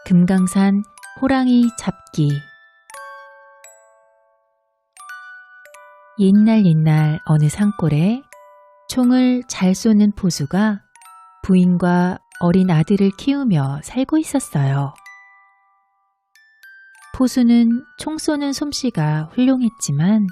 금강산 호랑이 잡기. 옛날 어느 산골에 총을 잘 쏘는 포수가 부인과 어린 아들을 키우며 살고 있었어요. 포수는 총 쏘는 솜씨가 훌륭했지만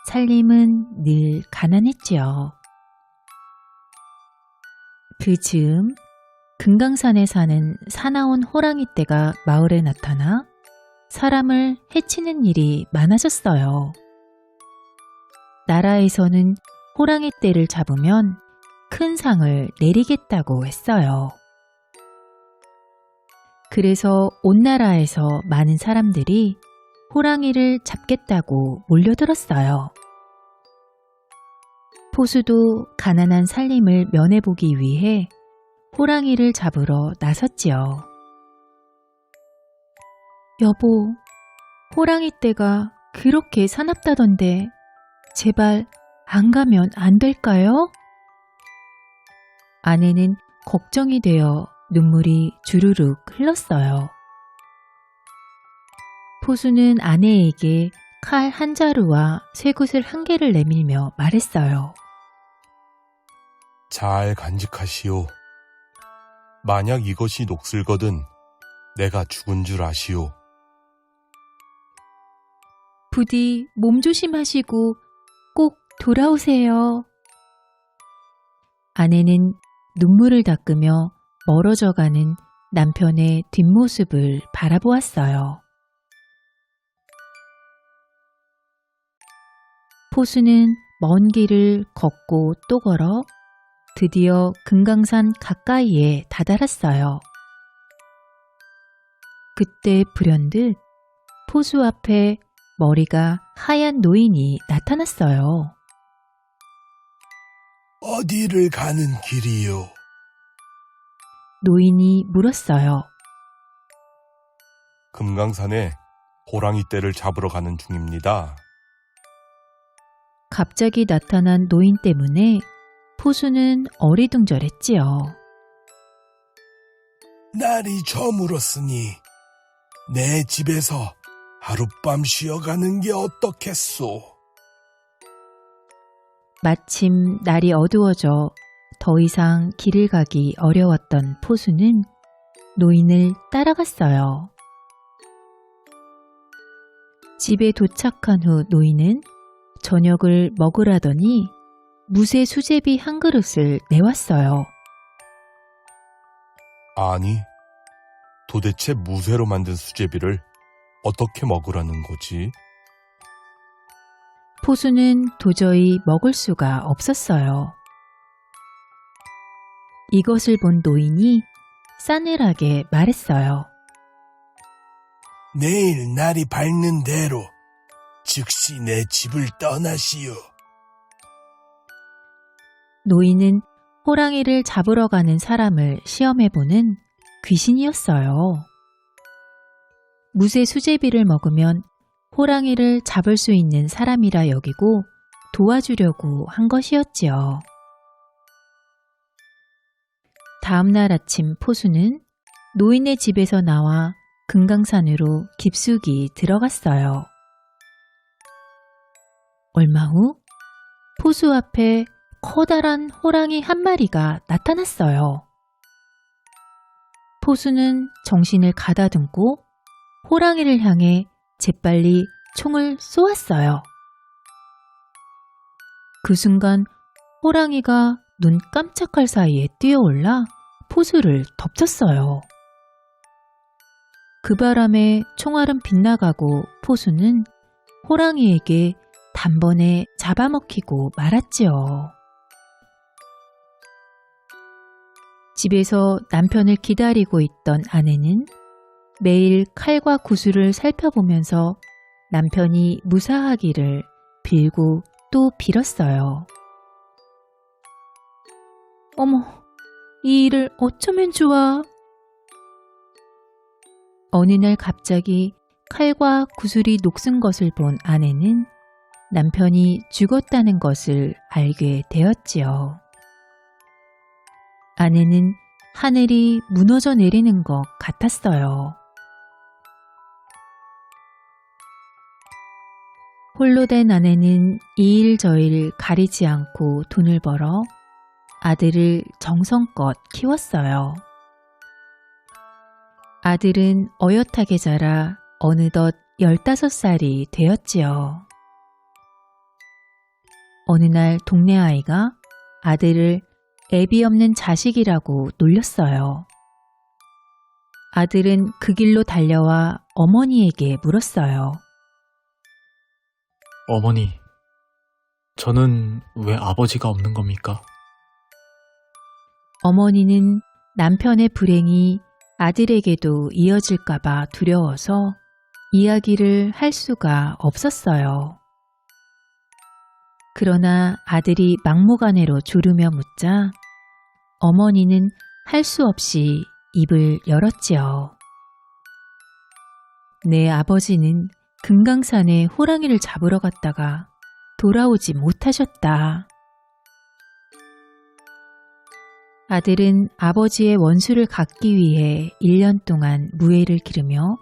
살림은 늘 가난했지요. 그 즈음 금강산에 사는 사나운 호랑이떼가 마을에 나타나 사람을 해치는 일이 많아졌어요. 나라에서는 호랑이떼를 잡으면 큰 상을 내리겠다고 했어요. 그래서 온 나라에서 많은 사람들이 호랑이를 잡겠다고 몰려들었어요. 포수도 가난한 살림을 면해보기 위해 호랑이를 잡으러 나섰지요. 여보, 호랑이떼가 그렇게 사납다던데 제발 안 가면 안 될까요? 아내는 걱정이 되어 눈물이 주르륵 흘렀어요. 포수는 아내에게 칼 한 자루와 쇠굿을 한 개를 내밀며 말했어요. 잘 간직하시오. 만약 이것이 녹슬거든 내가 죽은 줄 아시오. 부디 몸 조심하시고 꼭 돌아오세요. 아내는 눈물을 닦으며 멀어져가는 남편의 뒷모습을 바라보았어요. 포수는 먼 길을 걷고 또 걸어 드디어 금강산 가까이에 다다랐어요. 그때 불현듯 포수 앞에 머리가 하얀 노인이 나타났어요. 어디를 가는 길이요? 노인이 물었어요. 금강산에 호랑이떼를 잡으러 가는 중입니다. 갑자기 나타난 노인 때문에 포수는 어리둥절했지요. 날이 저물었으니 내 집에서 하룻밤 쉬어가는 게 어떻겠소? 마침 날이 어두워져 더 이상 길을 가기 어려웠던 포수는 노인을 따라갔어요. 집에 도착한 후 노인은 저녁을 먹으라더니 무쇠 수제비 한 그릇을 내왔어요. 아니, 도대체 무쇠로 만든 수제비를 어떻게 먹으라는 거지? 포수는 도저히 먹을 수가 없었어요. 이것을 본 노인이 싸늘하게 말했어요. 내일 날이 밝는 대로 즉시 내 집을 떠나시오. 노인은 호랑이를 잡으러 가는 사람을 시험해보는 귀신이었어요. 무쇠 수제비를 먹으면 호랑이를 잡을 수 있는 사람이라 여기고 도와주려고 한 것이었지요. 다음날 아침 포수는 노인의 집에서 나와 금강산으로 깊숙이 들어갔어요. 얼마 후 포수 앞에 커다란 호랑이 한 마리가 나타났어요. 포수는 정신을 가다듬고 호랑이를 향해 재빨리 총을 쏘았어요. 그 순간 호랑이가 눈 깜짝할 사이에 뛰어올라 포수를 덮쳤어요. 그 바람에 총알은 빗나가고 포수는 호랑이에게 단번에 잡아먹히고 말았지요. 집에서 남편을 기다리고 있던 아내는 매일 칼과 구슬을 살펴보면서 남편이 무사하기를 빌고 또 빌었어요. 어머, 이 일을 어쩌면 좋아. 어느 날 갑자기 칼과 구슬이 녹슨 것을 본 아내는 남편이 죽었다는 것을 알게 되었지요. 아내는 하늘이 무너져 내리는 것 같았어요. 홀로 된 아내는 이 일 저 일 가리지 않고 돈을 벌어 아들을 정성껏 키웠어요. 아들은 어엿하게 자라 어느덧 15살이 되었지요. 어느 날 동네 아이가 아들을 애비 없는 자식이라고 놀렸어요. 아들은 그 길로 달려와 어머니에게 물었어요. 어머니, 저는 왜 아버지가 없는 겁니까? 어머니는 남편의 불행이 아들에게도 이어질까봐 두려워서 이야기를 할 수가 없었어요. 그러나 아들이 막무가내로 조르며 묻자 어머니는 할 수 없이 입을 열었지요. 내 아버지는 금강산에 호랑이를 잡으러 갔다가 돌아오지 못하셨다. 아들은 아버지의 원수를 갚기 위해 1년 동안 무예를 기르며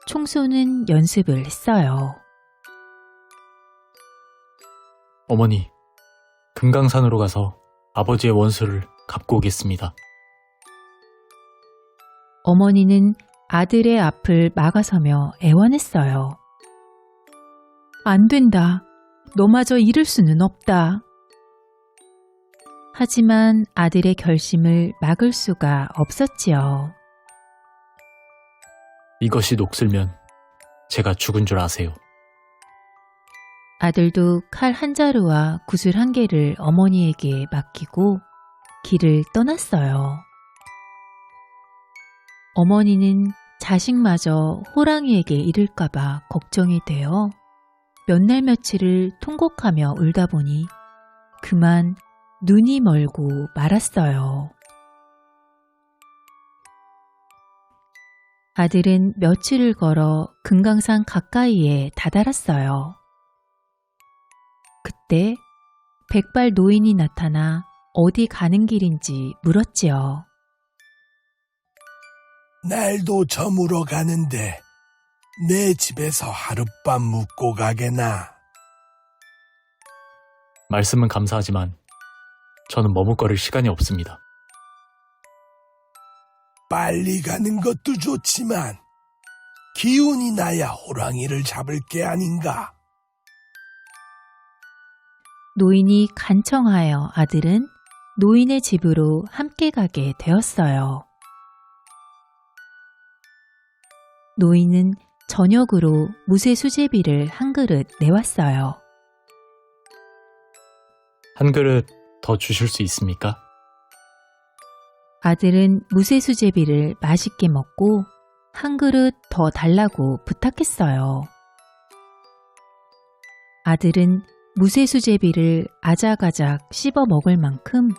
총 쏘는 연습을 했어요. 어머니, 금강산으로 가서 아버지의 원수를 갚고 오겠습니다. 어머니는 아들의 앞을 막아서며 애원했어요. 안 된다. 너마저 이룰 수는 없다. 하지만 아들의 결심을 막을 수가 없었지요. 이것이 녹슬면 제가 죽은 줄 아세요. 아들도 칼 한 자루와 구슬 한 개를 어머니에게 맡기고 길을 떠났어요. 어머니는 자식마저 호랑이에게 이를까봐 걱정이 되어 몇 날 며칠을 통곡하며 울다 보니 그만 눈이 멀고 말았어요. 아들은 며칠을 걸어 금강산 가까이에 다다랐어요. 그때 백발 노인이 나타나 어디 가는 길인지 물었지요. 날도 저물어 가는데 내 집에서 하룻밤 묵고 가게나. 말씀은 감사하지만 저는 머뭇거릴 시간이 없습니다. 빨리 가는 것도 좋지만 기운이 나야 호랑이를 잡을 게 아닌가. 노인이 간청하여 아들은 노인의 집으로 함께 가게 되었어요. 노인은 저녁으로 무쇠수제비를 한 그릇 내왔어요. 한 그릇 더 주실 수 있습니까? 아들은 무쇠수제비를 맛있게 먹고 한 그릇 더 달라고 부탁했어요. 아들은 무쇠수제비를 아작아작 씹어 먹을 만큼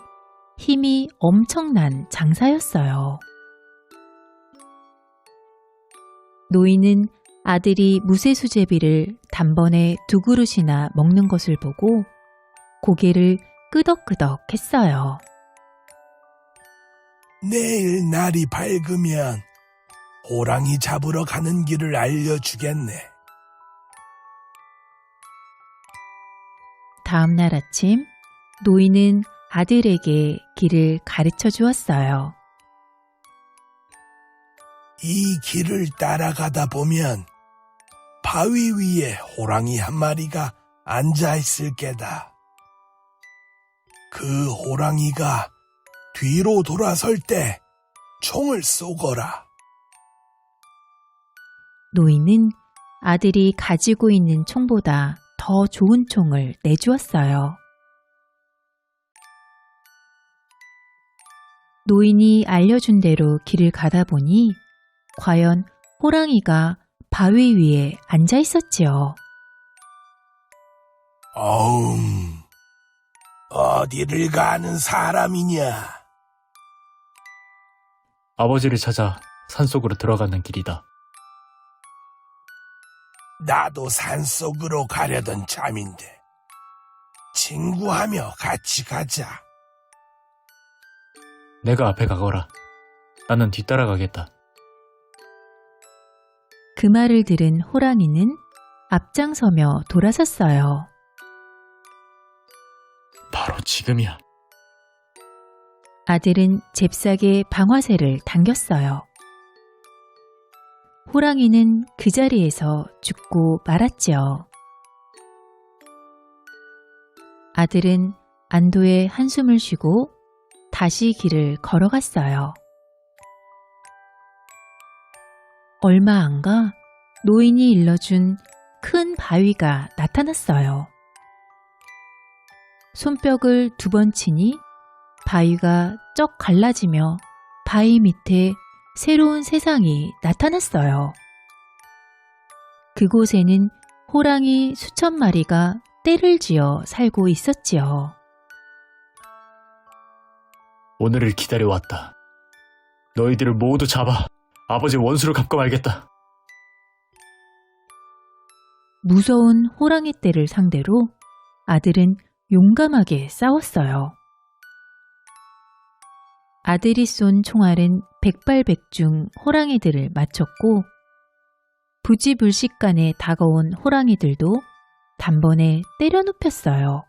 힘이 엄청난 장사였어요. 노인은 아들이 무쇠수제비를 단번에 2그릇이나 먹는 것을 보고 고개를 끄덕끄덕 했어요. 내일 날이 밝으면 호랑이 잡으러 가는 길을 알려주겠네. 다음 날 아침 노인은 아들에게 길을 가르쳐 주었어요. 이 길을 따라가다 보면 바위 위에 호랑이 한 마리가 앉아있을 게다. 그 호랑이가 뒤로 돌아설 때 총을 쏘거라. 노인은 아들이 가지고 있는 총보다 더 좋은 총을 내주었어요. 노인이 알려준 대로 길을 가다 보니 과연 호랑이가 바위 위에 앉아 있었지요. 어디를 가는 사람이냐? 아버지를 찾아 산속으로 들어가는 길이다. 나도 산속으로 가려던 참인데 친구하며 같이 가자. 내가 앞에 가거라. 나는 뒤따라가겠다. 그 말을 들은 호랑이는 앞장서며 돌아섰어요. 바로 지금이야. 아들은 잽싸게 방화쇠를 당겼어요. 호랑이는 그 자리에서 죽고 말았지요. 아들은 안도의 한숨을 쉬고 다시 길을 걸어갔어요. 얼마 안 가 노인이 일러준 큰 바위가 나타났어요. 손뼉을 2번 치니 바위가 쩍 갈라지며 바위 밑에 새로운 세상이 나타났어요. 그곳에는 호랑이 수천 마리가 떼를 지어 살고 있었지요. 오늘을 기다려왔다. 너희들을 모두 잡아 아버지의 원수를 갚고 말겠다. 무서운 호랑이 떼를 상대로 아들은 용감하게 싸웠어요. 아들이 쏜 총알은 백발백중 호랑이들을 맞췄고 부지불식간에 다가온 호랑이들도 단번에 때려눕혔어요.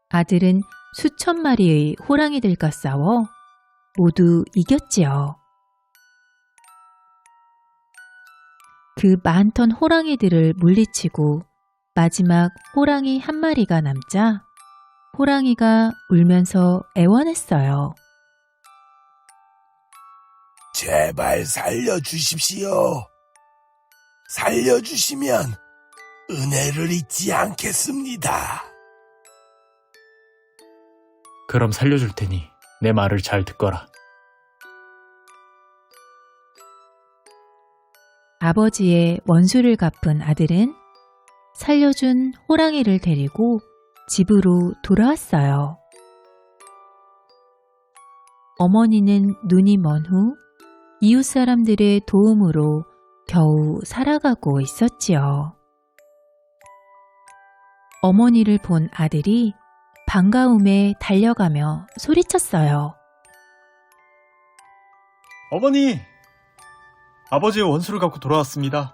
아들은 수천 마리의 호랑이들과 싸워 모두 이겼지요. 그 많던 호랑이들을 물리치고 마지막 호랑이 한 마리가 남자 호랑이가 울면서 애원했어요. 제발 살려주십시오. 살려주시면 은혜를 잊지 않겠습니다. 그럼 살려줄 테니 내 말을 잘 듣거라. 아버지의 원수를 갚은 아들은 살려준 호랑이를 데리고 집으로 돌아왔어요. 어머니는 눈이 먼 후 이웃 사람들의 도움으로 겨우 살아가고 있었지요. 어머니를 본 아들이 반가움에 달려가며 소리쳤어요. 어머니! 아버지의 원수를 갚고 돌아왔습니다.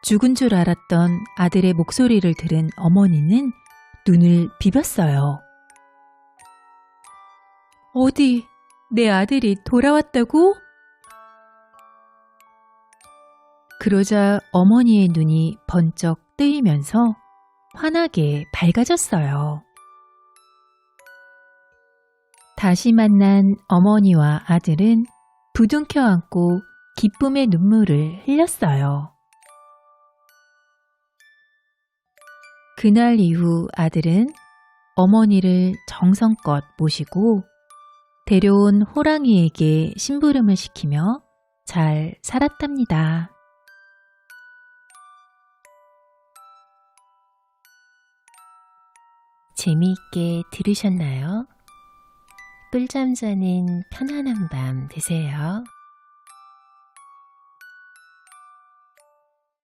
죽은 줄 알았던 아들의 목소리를 들은 어머니는 눈을 비볐어요. 어디 내 아들이 돌아왔다고? 그러자 어머니의 눈이 번쩍 뜨이면서 환하게 밝아졌어요. 다시 만난 어머니와 아들은 부둥켜 안고 기쁨의 눈물을 흘렸어요. 그날 이후 아들은 어머니를 정성껏 모시고 데려온 호랑이에게 심부름을 시키며 잘 살았답니다. 재미있게 들으셨나요? 꿀잠 자는 편안한 밤 되세요.